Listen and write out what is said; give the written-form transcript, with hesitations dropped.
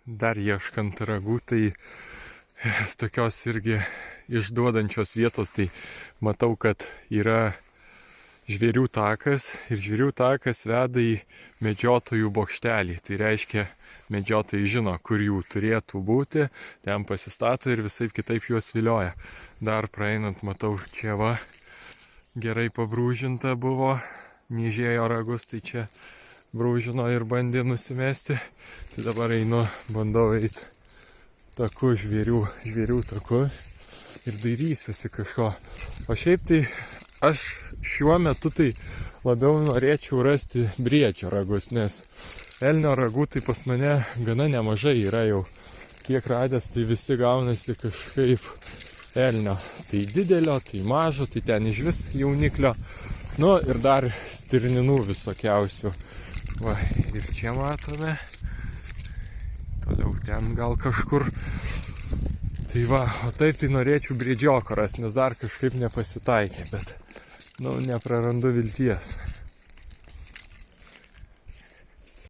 dar ieškant ragų, tai tokios irgi išduodančios vietos, tai matau, kad yra žvėrių takas ir žvėrių takas veda į medžiotojų bokštelį. Tai reiškia, medžiotojai žino, kur jų turėtų būti, ten pasistato ir visai kitaip juos vilioja. Dar praeinant, matau, čia va gerai pabrūžinta buvo, niežėjo ragus, tai čia brūžino ir bandė nusimesti. Tai dabar einu, bandau eiti taku, žvėrių taku ir dairysiuosi kažko. O šiaip tai aš šiuo metu tai labiau norėčiau rasti briedžio ragus, nes elnio ragų tai pas mane gana nemažai yra jau. Kiek radęs, tai visi gaunasi kažkaip elnio. Tai didelio, tai mažo, tai ten iš vis jauniklio. Nu ir dar stirninų visokiausių. Va, ir čia matome. Toliau ten gal kažkur. Tai va, o taip tai norėčiau briedžioko rast, nes dar kažkaip nepasitaikė, bet, neprarandu vilties.